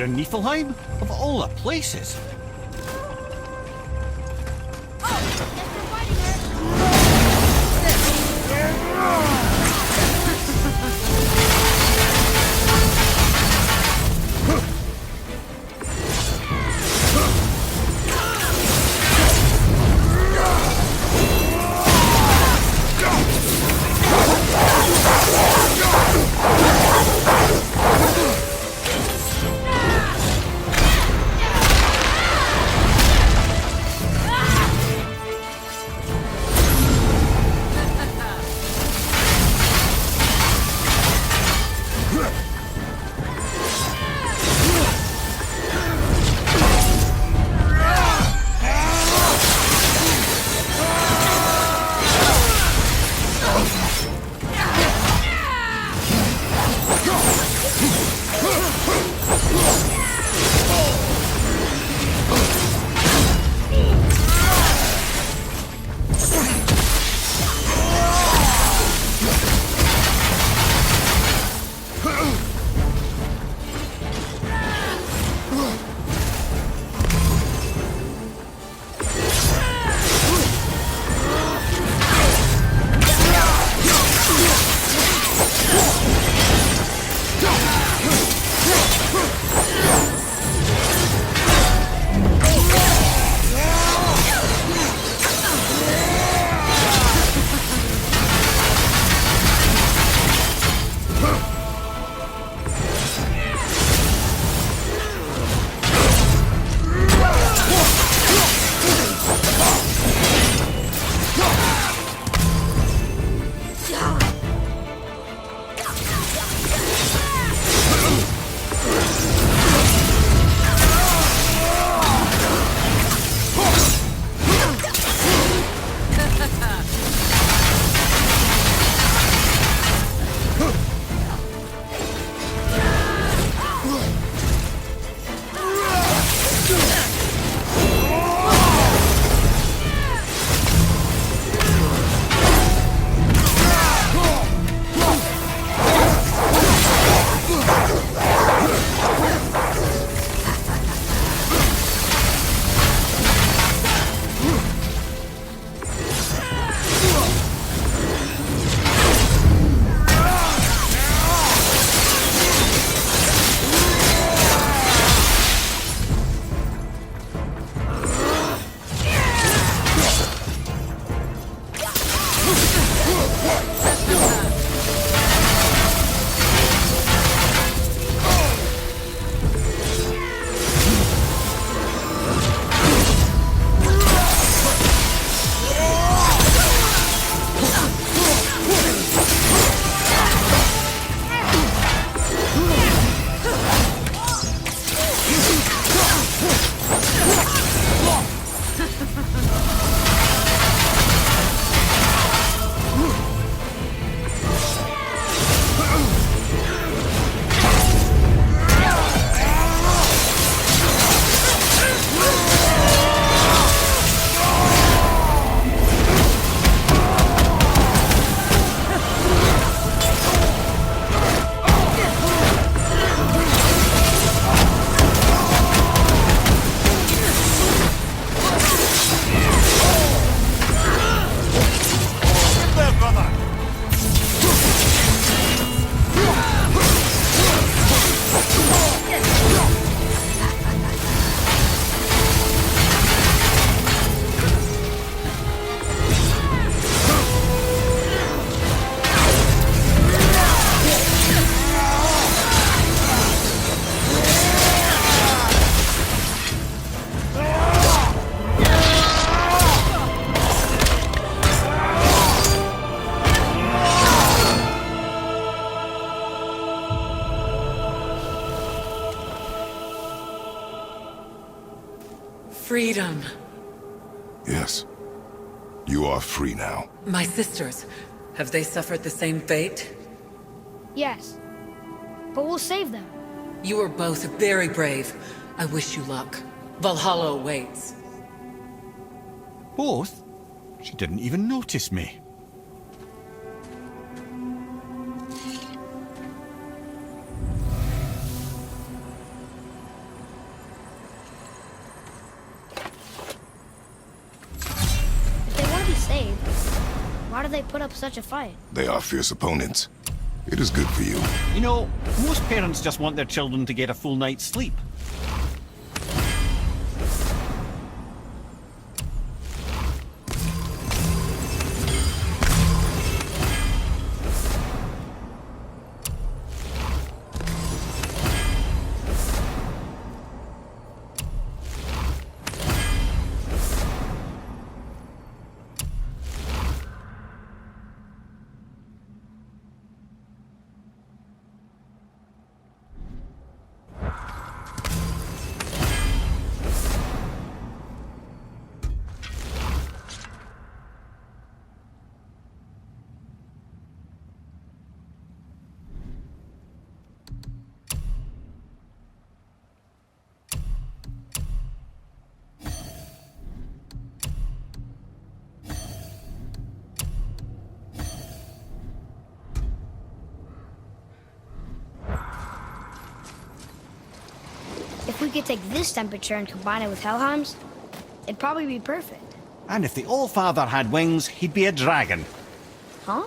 in Niflheim? Of all the places. Freedom. Yes. You are free now. My sisters, have they suffered the same fate? Yes. But we'll save them. You are both very brave. I wish you luck. Valhalla awaits. Both? She didn't even notice me. Why do they put up such a fight? They are fierce opponents. It is good for you. You know, most parents just want their children to get a full night's sleep. If we could take this temperature and combine it with Helheim's, it'd probably be perfect. And if the All-Father had wings, he'd be a dragon. Huh?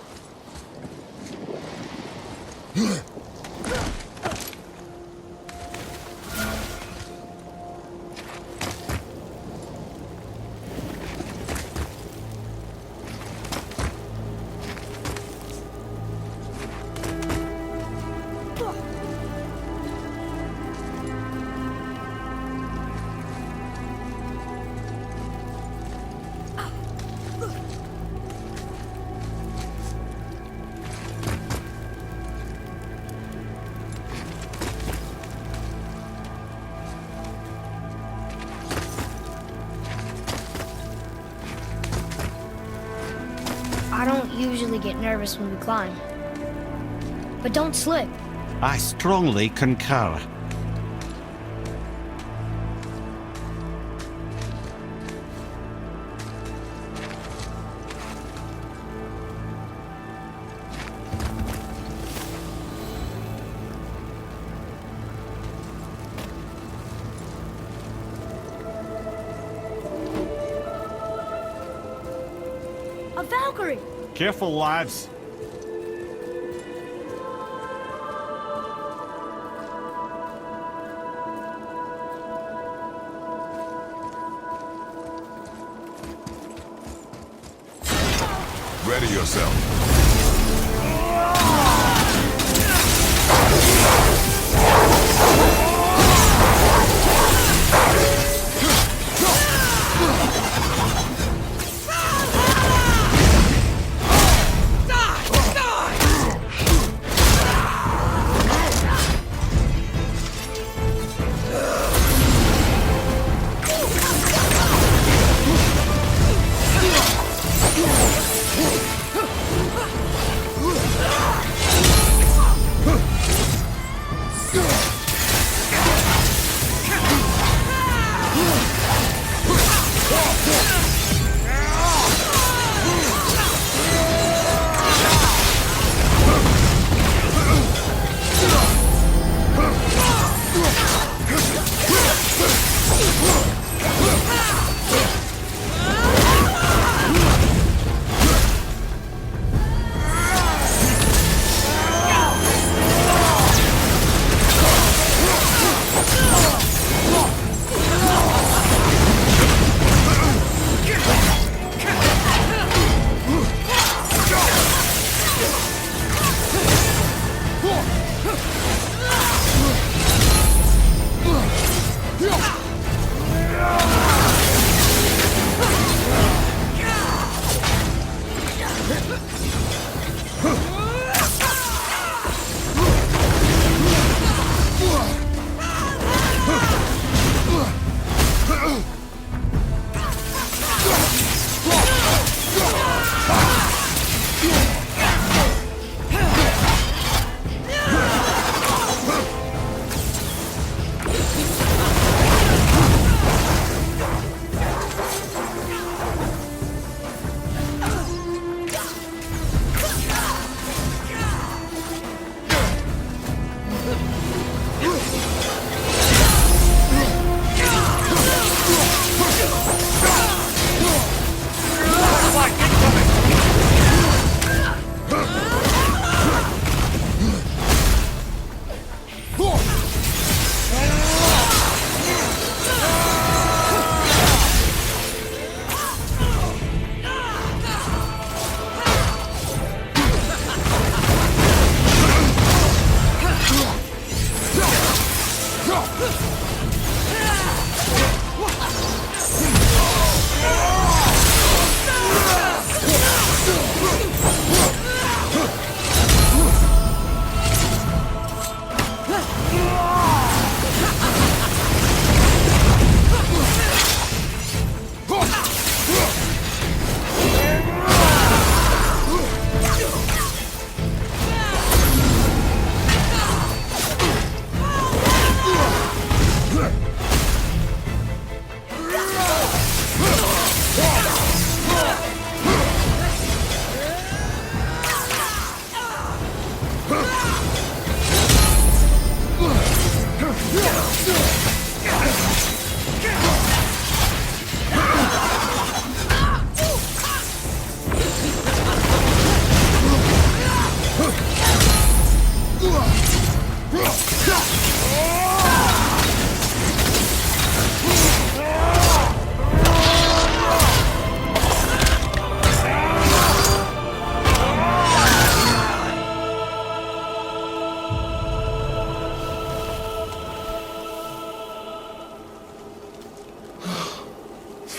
I don't usually get nervous when we climb. But don't slip. I strongly concur. A Valkyrie! Careful, lads. Ready yourself.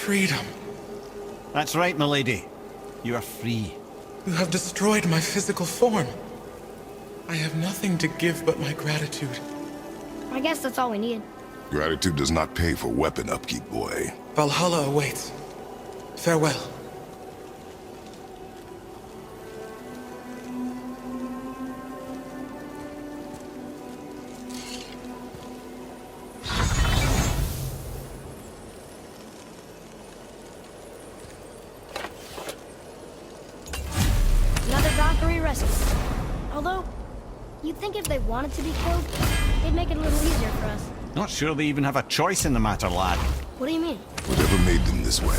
freedom. That's right, milady. You are free. You have destroyed my physical form. I have nothing to give but my gratitude. I guess that's all we need. Gratitude does not pay for weapon upkeep, boy. Valhalla awaits. Farewell. Another Valkyrie rescue. Although, you'd think if they wanted to be killed, they'd make it a little easier for us. Not sure they even have a choice in the matter, lad. What do you mean? Whatever made them this way,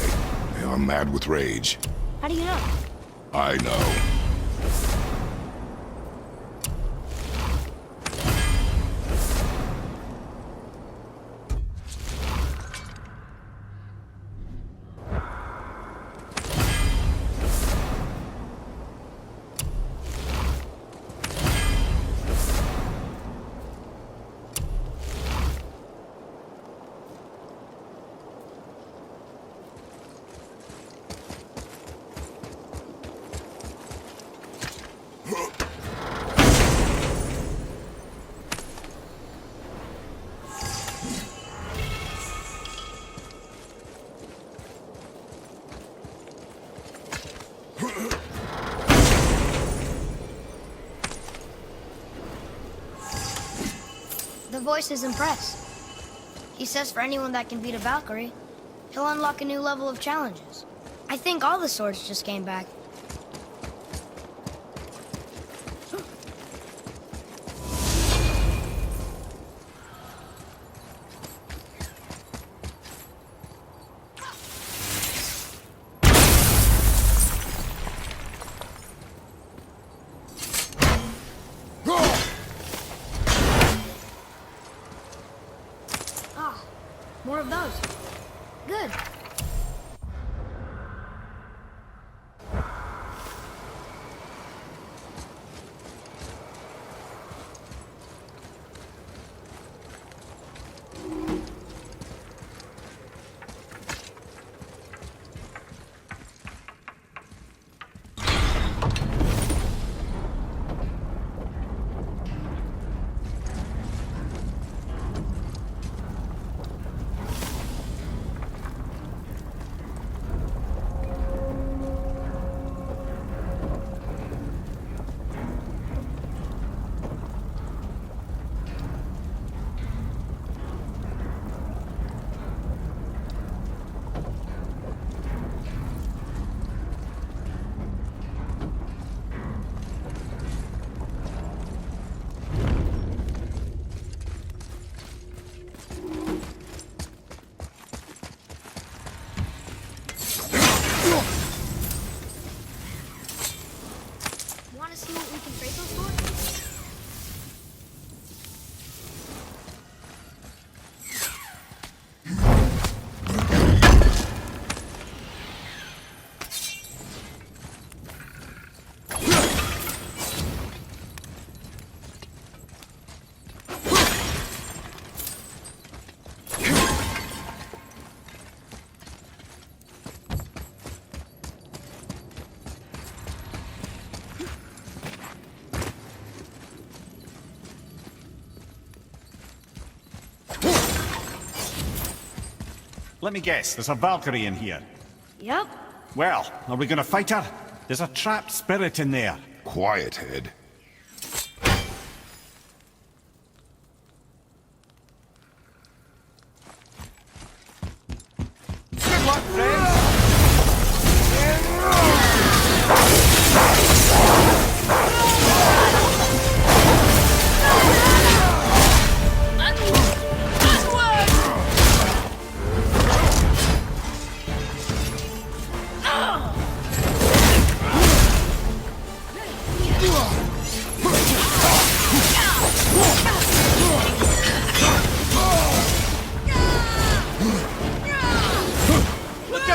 they are mad with rage. How do you know? I know. The voice is impressed. He says for anyone that can beat a Valkyrie, he'll unlock a new level of challenges. I think all the swords just came back. More of those. Good. Want to see what we can trade those for? Let me guess, there's a Valkyrie in here. Yep. Well, are we gonna fight her? There's a trapped spirit in there. Quiet, head. Good luck, friends! Look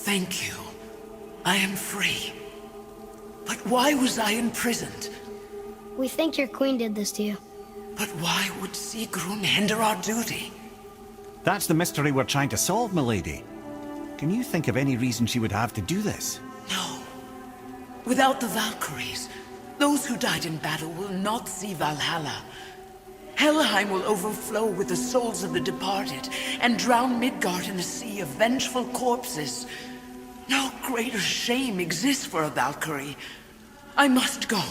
Thank you. I am free. But why was I imprisoned? We think your queen did this to you. But why would Sigrun hinder our duty? That's the mystery we're trying to solve, milady. Can you think of any reason she would have to do this? No. Without the Valkyries, those who died in battle will not see Valhalla. Helheim will overflow with the souls of the departed and drown Midgard in a sea of vengeful corpses. No greater shame exists for a Valkyrie. I must go.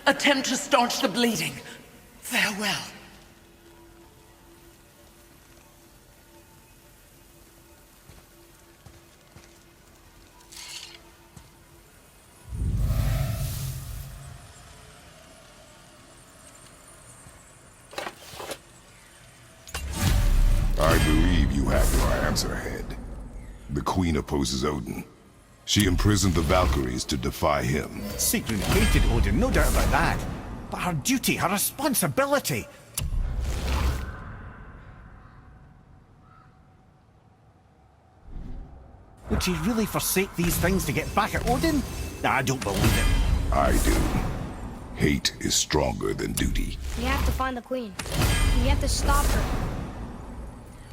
Attempt to staunch the bleeding. Farewell. I believe you have your answer, Head. The Queen opposes Odin. She imprisoned the Valkyries to defy him. Sigrun hated Odin, no doubt about that. But her duty, her responsibility... Would she really forsake these things to get back at Odin? I don't believe it. I do. Hate is stronger than duty. We have to find the queen. We have to stop her.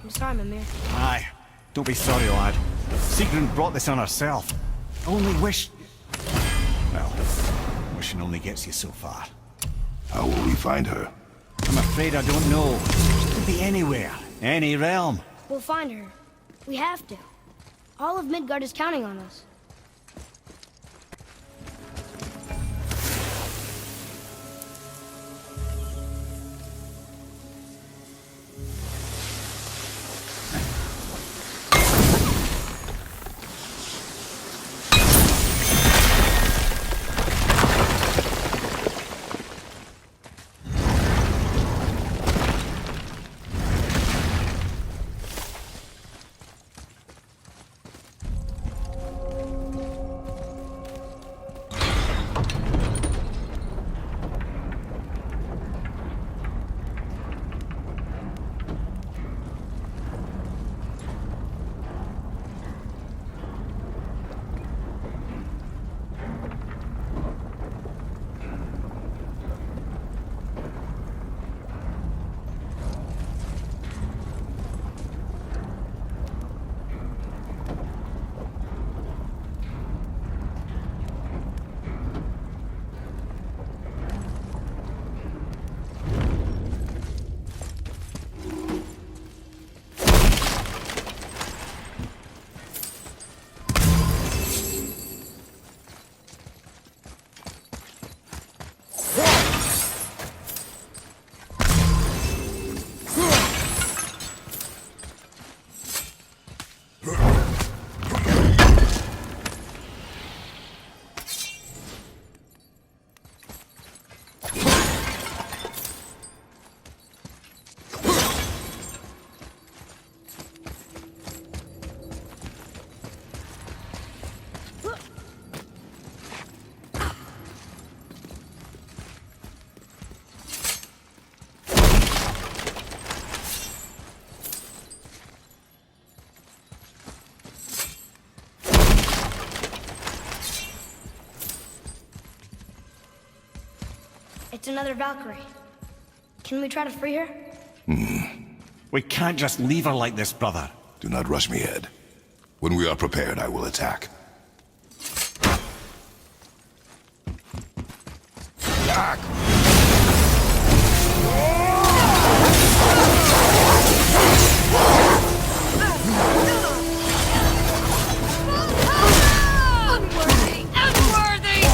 I'm sorry, Mimir. Aye. Don't be sorry, lad. Sigrun brought this on herself. I only wish... Well, wishing only gets you so far. How will we find her? I'm afraid I don't know. She could be anywhere. Any realm. We'll find her. We have to. All of Midgard is counting on us. It's another Valkyrie. Can we try to free her? We can't just leave her like this, brother. Do not rush me, Ed. When we are prepared, I will attack. Unworthy! Unworthy!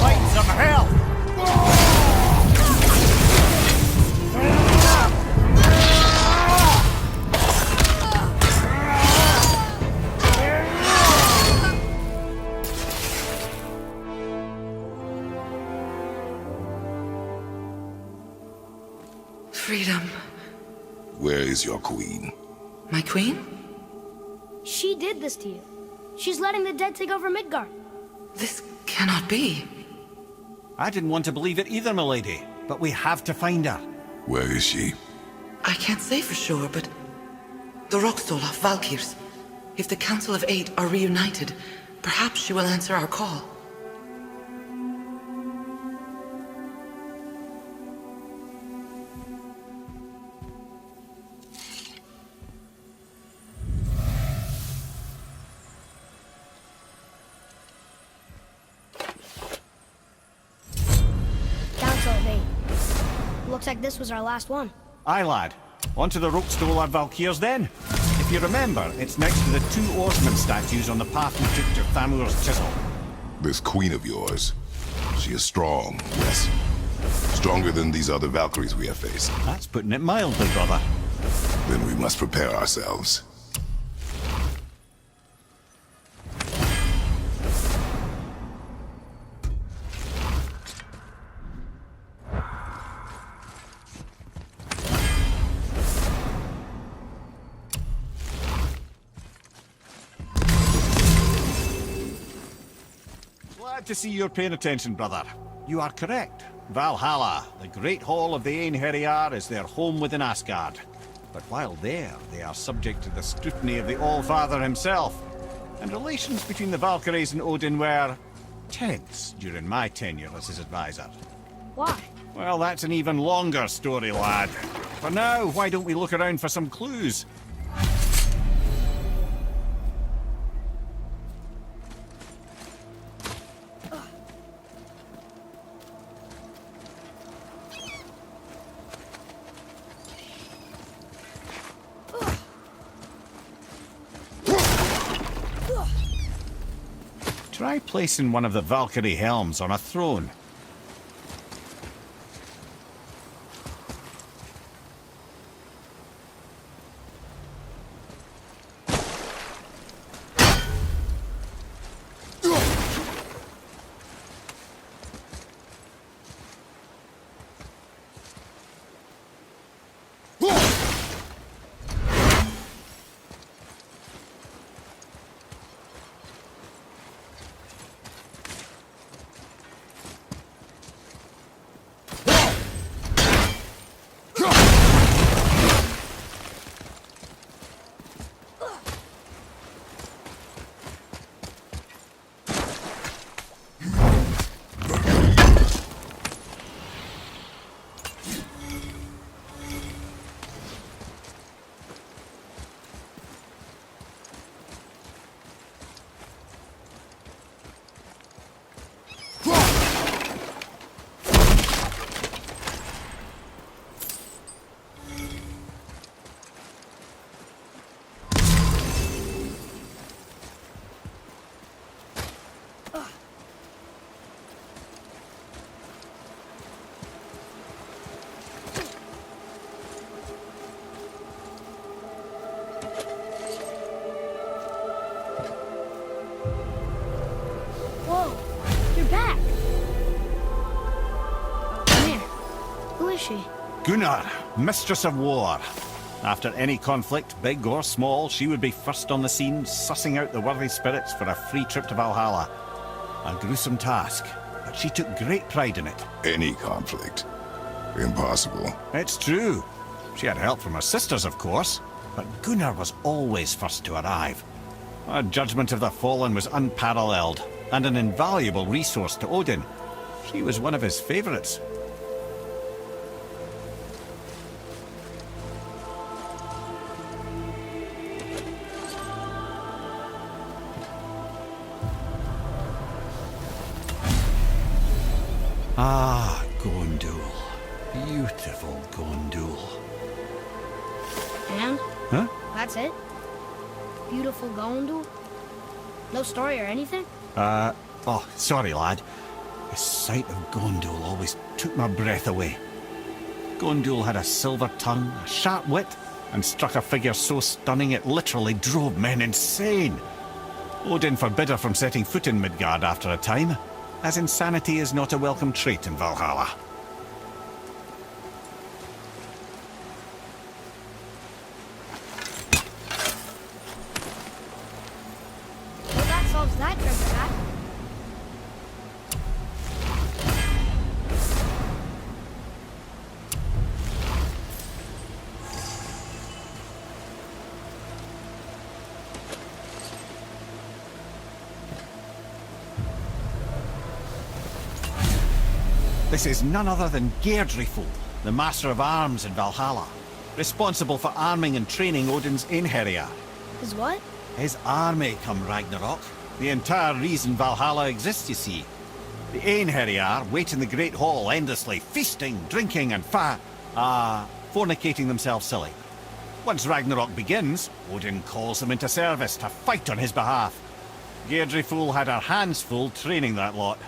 Fighting some hell! Freedom. Where is your queen? My queen? She did this to you. She's letting the dead take over Midgard. This cannot be. I didn't want to believe it either, milady, but we have to find her. Where is she? I can't say for sure, but the Rockstola, Valkyrs. If the Council of Eight are reunited, perhaps she will answer our call. Council of Eight. Looks like this was our last one. Aye, lad. On to the Rookstolar Valkyrs then. If you remember, it's next to the two Oarsman statues on the path we took to Thamur's chisel. This queen of yours. She is strong, yes. Stronger than these other Valkyries we have faced. That's putting it mildly, brother. Then we must prepare ourselves. Glad to see you're paying attention, brother. You are correct. Valhalla, the great hall of the Einherjar, is their home within Asgard. But while there, they are subject to the scrutiny of the All-Father himself. And relations between the Valkyries and Odin were tense during my tenure as his advisor. Why? Well, that's an even longer story, lad. For now, why don't we look around for some clues? Try placing one of the Valkyrie helms on a throne. Gunnar, Mistress of War. After any conflict, big or small, she would be first on the scene, sussing out the worthy spirits for a free trip to Valhalla. A gruesome task, but she took great pride in it. Any conflict. Impossible. It's true. She had help from her sisters, of course, but Gunnar was always first to arrive. Her judgment of the fallen was unparalleled, and an invaluable resource to Odin. She was one of his favourites. Ah, Gondul. Beautiful Gondul. And? Huh? That's it? Beautiful Gondul? No story or anything? Oh, sorry, lad. The sight of Gondul always took my breath away. Gondul had a silver tongue, a sharp wit, and struck a figure so stunning it literally drove men insane. Odin forbid her from setting foot in Midgard after a time, as insanity is not a welcome trait in Valhalla. Well, that solves that treasure map. This is none other than Geirdriful, the Master of Arms in Valhalla, responsible for arming and training Odin's Einherjar. Is what? His army come Ragnarok. The entire reason Valhalla exists, you see. The Einherjar wait in the Great Hall endlessly, feasting, drinking and fornicating themselves silly. Once Ragnarok begins, Odin calls them into service to fight on his behalf. Geirdriful had her hands full training that lot.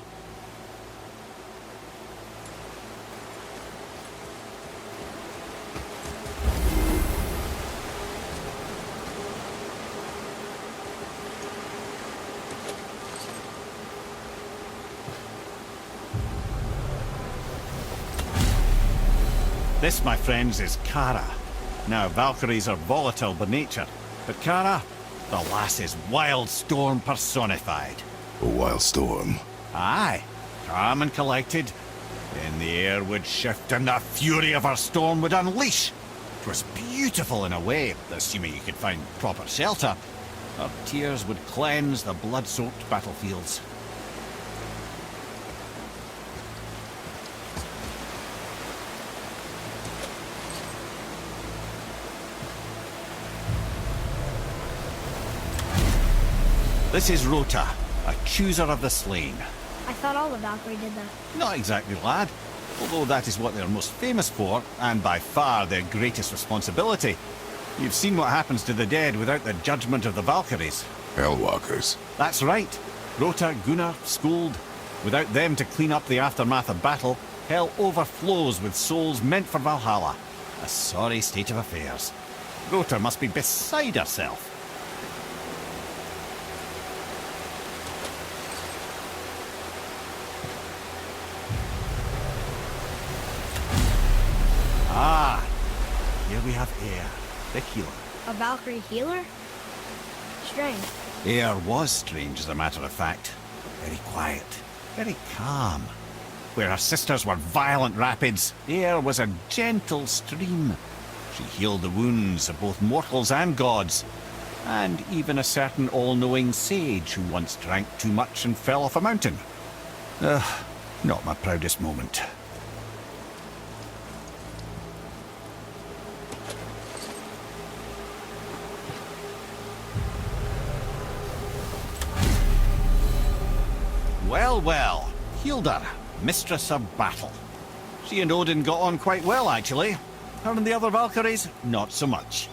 This, my friends, is Kara. Now, Valkyries are volatile by nature, but Kara, the lass is wild storm personified. A wild storm. Aye, calm and collected. Then the air would shift and the fury of her storm would unleash. It was beautiful in a way, assuming you could find proper shelter. Her tears would cleanse the blood-soaked battlefields. This is Rota, a chooser of the slain. I thought all the Valkyrie did that. Not exactly, lad. Although that is what they're most famous for, and by far their greatest responsibility. You've seen what happens to the dead without the judgment of the Valkyries. Hellwalkers. That's right. Grota, Gunnar, Skuld. Without them to clean up the aftermath of battle, hell overflows with souls meant for Valhalla. A sorry state of affairs. Grota must be beside herself. Ah, here we have Air, the healer. A Valkyrie healer? Strange. Air was strange, as a matter of fact. Very quiet, very calm. Where her sisters were violent rapids, Air was a gentle stream. She healed the wounds of both mortals and gods, and even a certain all-knowing sage who once drank too much and fell off a mountain. Not my proudest moment. Well, Hilda, mistress of battle. She and Odin got on quite well, actually. Her and the other Valkyries, not so much.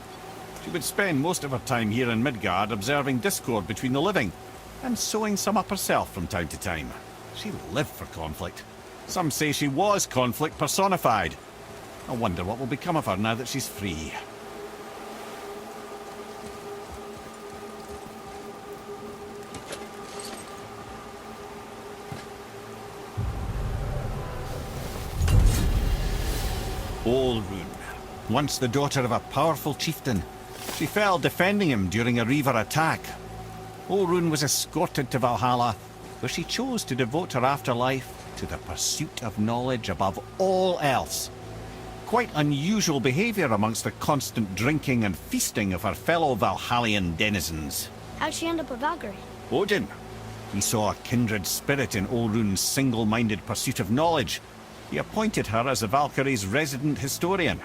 She would spend most of her time here in Midgard observing discord between the living, and sewing some up herself from time to time. She lived for conflict. Some say she was conflict personified. I wonder what will become of her now that she's free. Olrun, once the daughter of a powerful chieftain. She fell defending him during a Reaver attack. Olrun was escorted to Valhalla, where she chose to devote her afterlife to the pursuit of knowledge above all else. Quite unusual behavior amongst the constant drinking and feasting of her fellow Valhallian denizens. How'd she end up a Valkyrie? Odin. He saw a kindred spirit in Olrun's single-minded pursuit of knowledge. He appointed her as the Valkyrie's resident historian.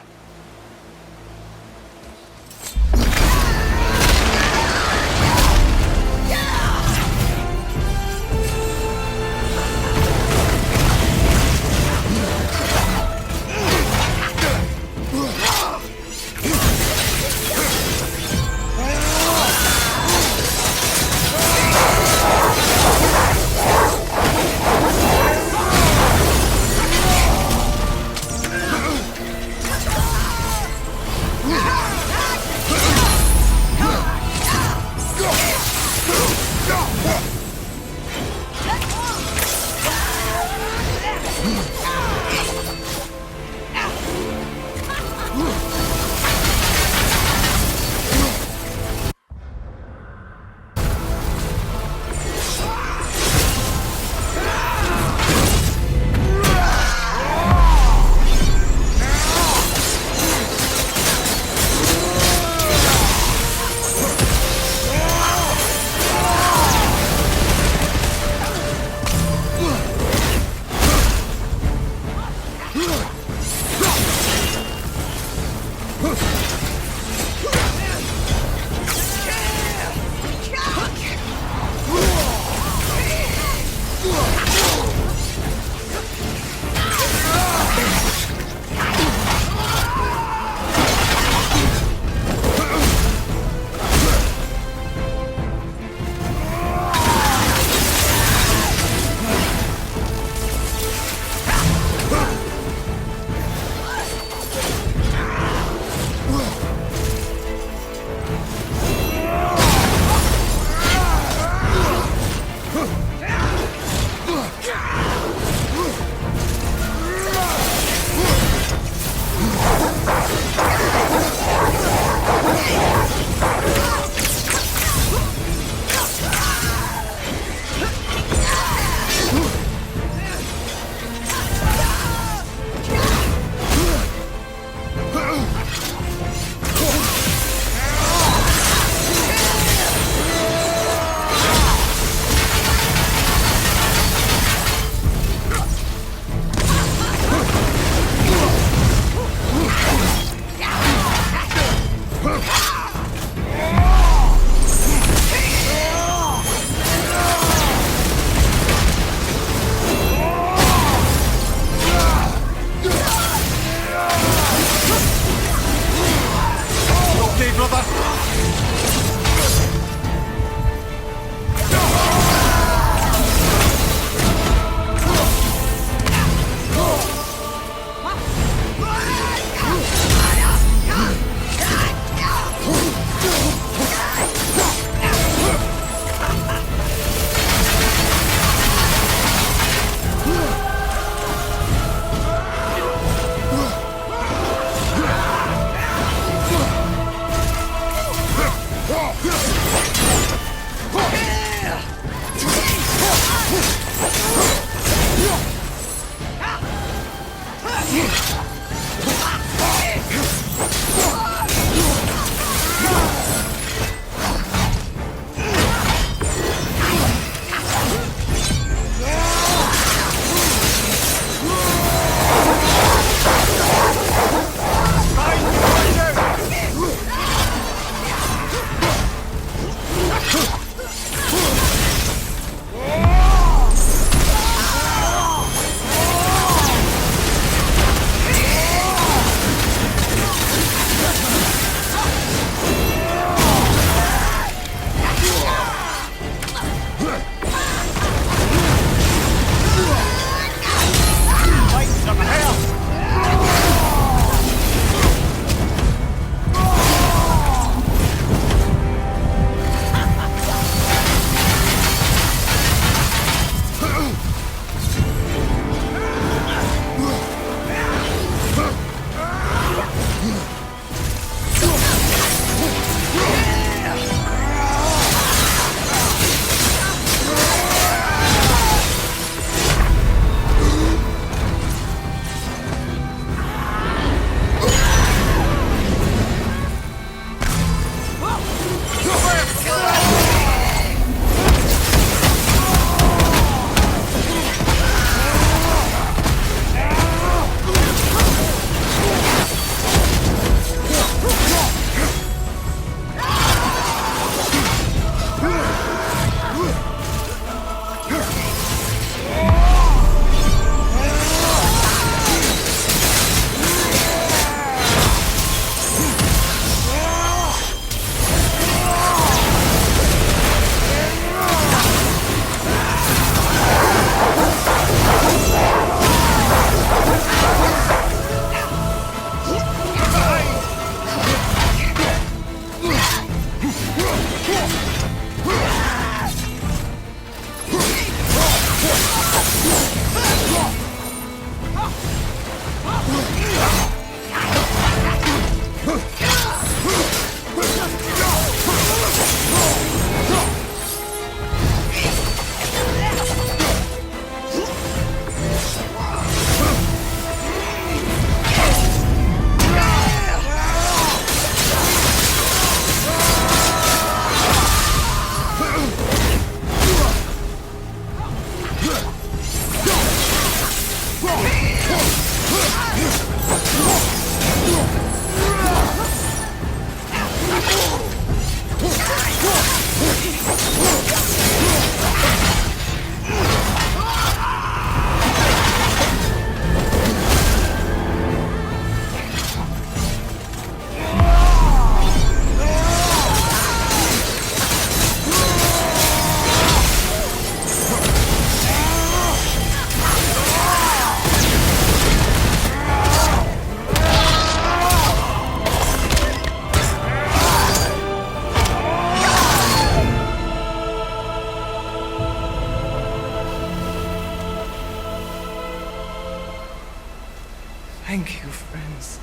Thank you, friends.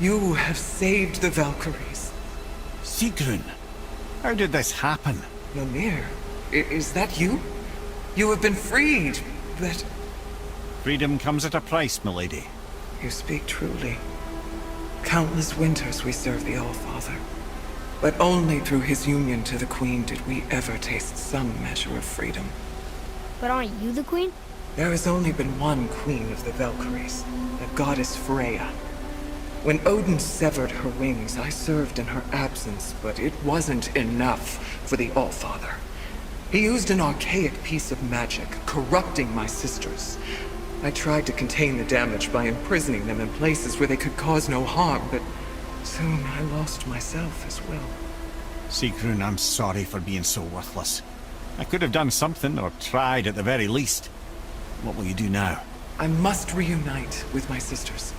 You have saved the Valkyries. Sigrun, how did this happen? Mimir, is that you? You have been freed, but... Freedom comes at a price, milady. You speak truly. Countless winters we serve the All-Father. But only through his union to the Queen did we ever taste some measure of freedom. But aren't you the queen? There has only been one Queen of the Valkyries, the goddess Freya. When Odin severed her wings, I served in her absence, but it wasn't enough for the All-Father. He used an archaic piece of magic, corrupting my sisters. I tried to contain the damage by imprisoning them in places where they could cause no harm, but soon I lost myself as well. Sigrun, I'm sorry for being so worthless. I could have done something, or tried at the very least. What will you do now? I must reunite with my sisters.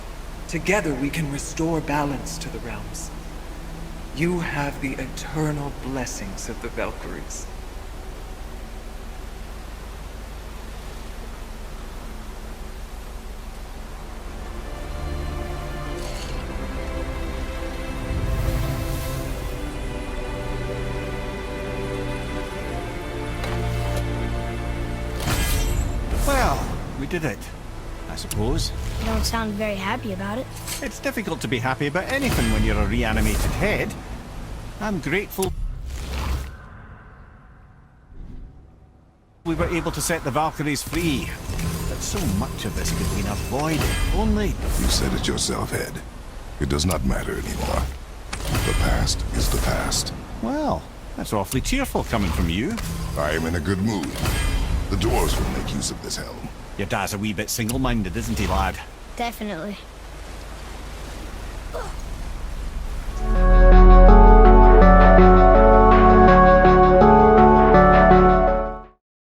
Together we can restore balance to the realms. You have the eternal blessings of the Valkyries. Well, we did it, I suppose. You don't sound very happy about it. It's difficult to be happy about anything when you're a reanimated head. I'm grateful we were able to set the Valkyries free. But so much of this could have been avoided, only... You said it yourself, Head. It does not matter anymore. The past is the past. Well, that's awfully cheerful coming from you. I am in a good mood. The dwarves will make use of this helm. Your dad's a wee bit single-minded, isn't he, lad? Definitely.